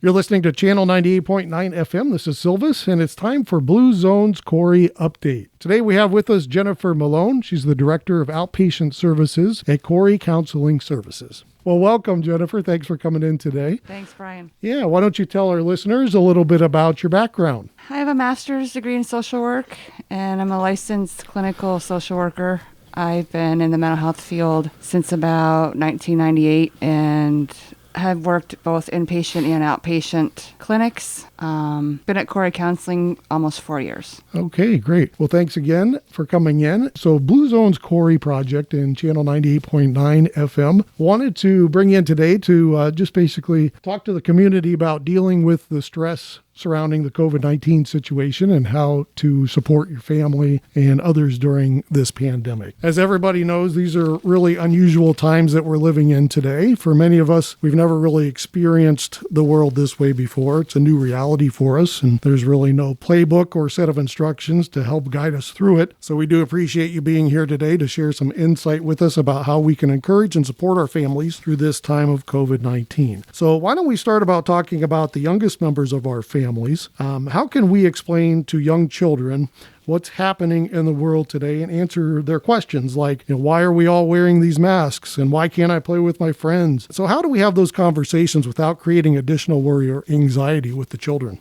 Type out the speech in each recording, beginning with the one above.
You're listening to Channel 98.9 FM. This is Silvis, and it's time for Blue Zone's Corry Update. Today we have with us Jennifer Malone. She's the Director of Outpatient Services at Corry Counseling Services. Well, welcome, Jennifer. Thanks for coming in today. Thanks, Brian. Yeah, why don't you tell our listeners a little bit about your background? I have a master's degree in social work, and I'm a licensed clinical social worker. I've been in the mental health field since about 1998, and have worked both inpatient and outpatient clinics. Been at Corry Counseling almost 4 years. Okay, great. Well, thanks again for coming in. So Blue Zone's Corry Project in Channel 98.9 FM wanted to bring you in today to just basically talk to the community about dealing with the stress surrounding the COVID-19 situation and how to support your family and others during this pandemic. As everybody knows, these are really unusual times that we're living in today. For many of us, we've never really experienced the world this way before. It's a new reality for us, and there's really no playbook or set of instructions to help guide us through it. So we do appreciate you being here today to share some insight with us about how we can encourage and support our families through this time of COVID-19. So why don't we start about talking about the youngest members of our families. How can we explain to young children what's happening in the world today and answer their questions like, why are we all wearing these masks and why can't I play with my friends? So how do we have those conversations without creating additional worry or anxiety with the children?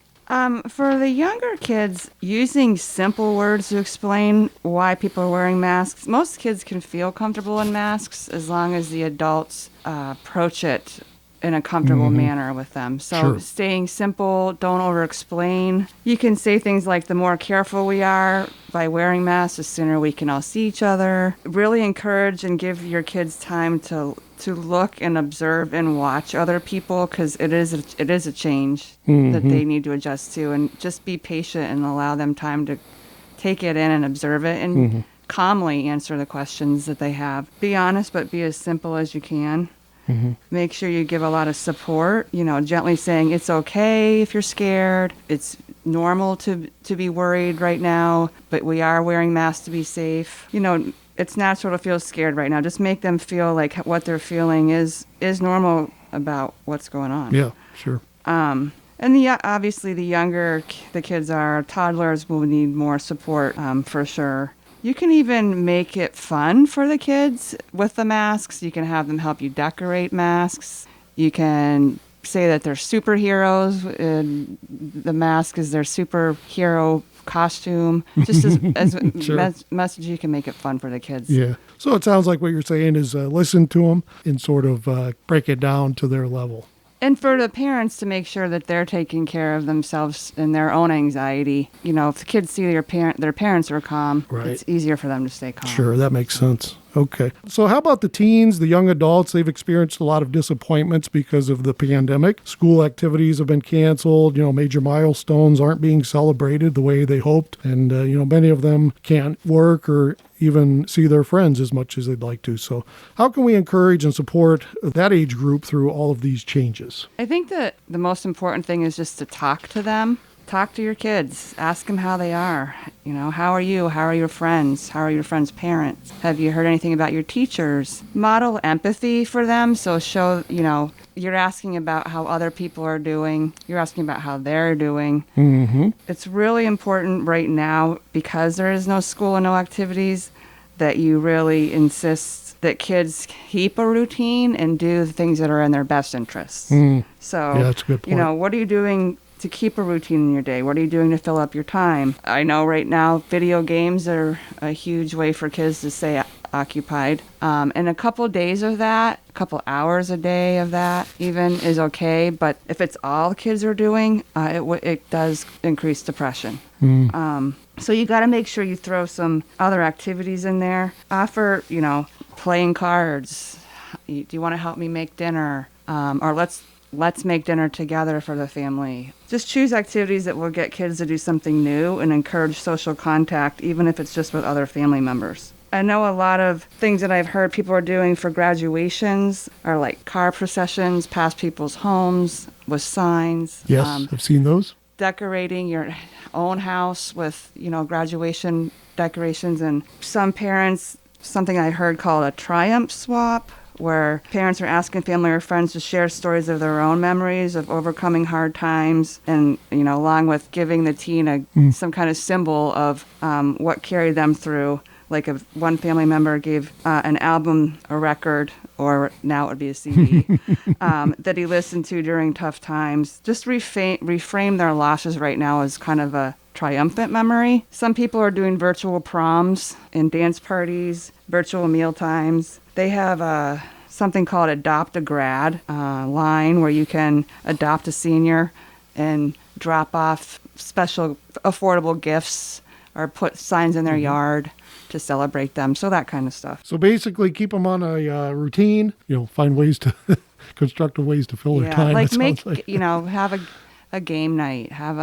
For the younger kids, using simple words to explain why people are wearing masks. Most kids can feel comfortable in masks as long as the adults approach it in a comfortable manner with them. So staying simple, don't over-explain. You can say things like, the more careful we are by wearing masks, the sooner we can all see each other. Really encourage and give your kids time to look and observe and watch other people, because it is a change that they need to adjust to, and just be patient and allow them time to take it in and observe it and calmly answer the questions that they have. Be honest, but be as simple as you can. Make sure you give a lot of support, gently saying it's okay if you're scared. It's normal to be worried right now, but we are wearing masks to be safe. It's natural to feel scared right now. Just make them feel like what they're feeling is normal about what's going on. Yeah, sure. And obviously the younger the kids are, toddlers will need more support for sure. You can even make it fun for the kids with the masks. You can have them help you decorate masks. You can say that they're superheroes, and the mask is their superhero costume. Just as message, you can make it fun for the kids. Yeah. So it sounds like what you're saying is listen to them and sort of break it down to their level. And for the parents to make sure that they're taking care of themselves and their own anxiety. If the kids see their parents are calm, it's easier for them to stay calm. Sure, that makes sense. Okay. So how about the teens, the young adults? They've experienced a lot of disappointments because of the pandemic. School activities have been canceled. Major milestones aren't being celebrated the way they hoped. And, many of them can't work or even see their friends as much as they'd like to. So how can we encourage and support that age group through all of these changes? I think that the most important thing is just to talk to them. Talk to your kids. Ask them how they are. How are you? How are your friends? How are your friends' parents? Have you heard anything about your teachers? Model empathy for them. So show, you're asking about how other people are doing. You're asking about how they're doing. It's really important right now, because there is no school and no activities, that you really insist that kids keep a routine and do the things that are in their best interests. So, that's a good point. What are you doing to keep a routine in your day? What are you doing to fill up your time? I know right now video games are a huge way for kids to stay occupied. And a couple days of that, a couple hours a day of that even is okay. But if it's all kids are doing, it does increase depression. So you got to make sure you throw some other activities in there. Offer, playing cards. Do you want to help me make dinner? Or let's make dinner together for the family. Just choose activities that will get kids to do something new and encourage social contact, even if it's just with other family members. I know a lot of things that I've heard people are doing for graduations are like car processions past people's homes with signs. Yes, I've seen those. Decorating your own house with, graduation decorations. And some parents, something I heard called a triumph swap, where parents are asking family or friends to share stories of their own memories of overcoming hard times, and along with giving the teen some kind of symbol of what carried them through. Like if one family member gave an album, a record, or now it would be a CD, that he listened to during tough times. Just reframe their losses right now as kind of a triumphant memory. Some people are doing virtual proms and dance parties, virtual meal times. They have something called Adopt a Grad line where you can adopt a senior and drop off special affordable gifts or put signs in their yard to celebrate them. So that kind of stuff. So basically keep them on a routine, find ways to, constructive ways to fill their time. Like have a game night, have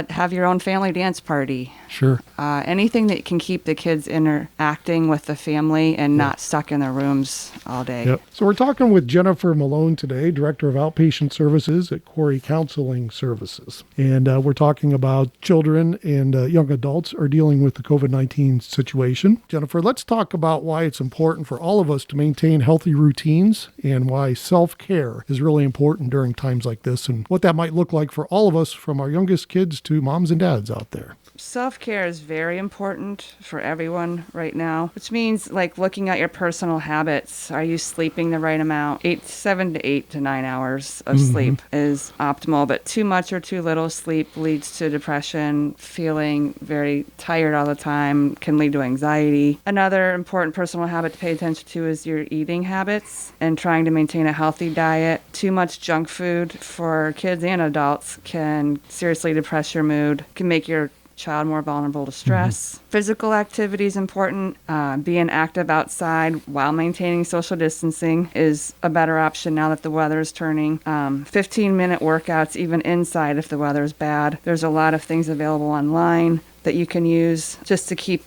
have your own family dance party. Sure. Anything that can keep the kids interacting with the family and not stuck in their rooms all day. Yep. So we're talking with Jennifer Malone today, Director of Outpatient Services at Corry Counseling Services. And we're talking about children and young adults are dealing with the COVID-19 situation. Jennifer, let's talk about why it's important for all of us to maintain healthy routines and why self-care is really important during times like this and what that might look like for all of us, from our youngest kids to moms and dads out there. Self-care is very important for everyone right now, which means like looking at your personal habits. Are you sleeping the right amount? 7 to 8 to 9 hours of sleep is optimal, but too much or too little sleep leads to depression. Feeling very tired all the time can lead to anxiety. Another important personal habit to pay attention to is your eating habits and trying to maintain a healthy diet. Too much junk food for kids and adults can seriously depress your mood, can make your child more vulnerable to stress. Physical activity is important. Being active outside while maintaining social distancing is a better option now that the weather is turning. 15-minute workouts, even inside if the weather is bad. There's a lot of things available online that you can use just to keep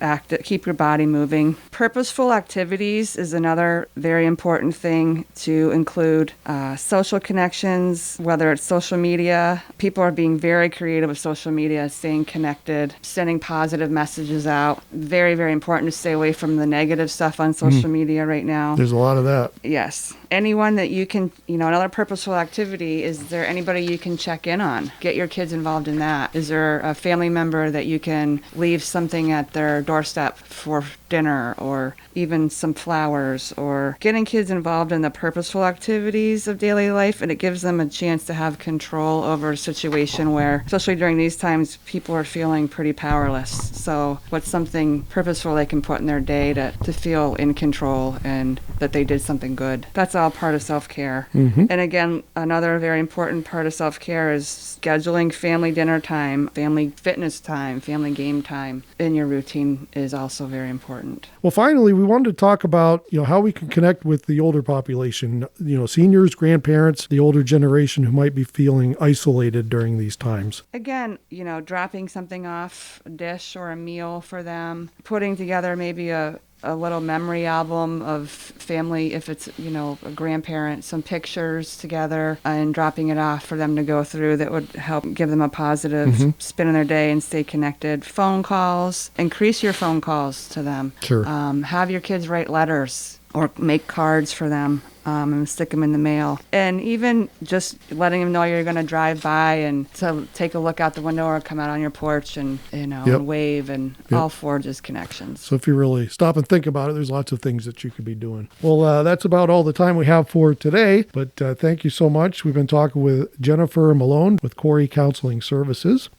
your body moving. Purposeful activities is another very important thing to include. Social connections, whether it's social media. People are being very creative with social media, staying connected, sending positive messages out. Very, very important to stay away from the negative stuff on social media right now. There's a lot of that. Yes. Anyone that you can, another purposeful activity, is there anybody you can check in on? Get your kids involved in that. Is there a family member that you can leave something at their doorstep for dinner, or even some flowers, or getting kids involved in the purposeful activities of daily life, and it gives them a chance to have control over a situation where, especially during these times, people are feeling pretty powerless. So what's something purposeful they can put in their day to feel in control and that they did something good? That's all part of self-care. And again, another very important part of self-care is scheduling family dinner time, family fitness time, family game time in your routine is also very important. Well, finally, we wanted to talk about, how we can connect with the older population, seniors, grandparents, the older generation who might be feeling isolated during these times. Again, dropping something off, a dish or a meal for them, putting together maybe a little memory album of family, if it's, a grandparent, some pictures together, and dropping it off for them to go through that would help give them a positive spin in their day and stay connected. Phone calls, increase your phone calls to them. Sure. Have your kids write letters or make cards for them. And stick them in the mail. And even just letting them know you're going to drive by and to take a look out the window or come out on your porch and, and wave, and all forges connections. So if you really stop and think about it, there's lots of things that you could be doing. Well, that's about all the time we have for today, but thank you so much. We've been talking with Jennifer Malone with Corry Counseling Services,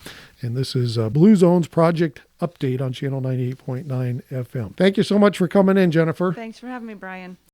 and this is Blue Zone's Project Update on Channel 98.9 FM. Thank you so much for coming in, Jennifer. Thanks for having me, Brian.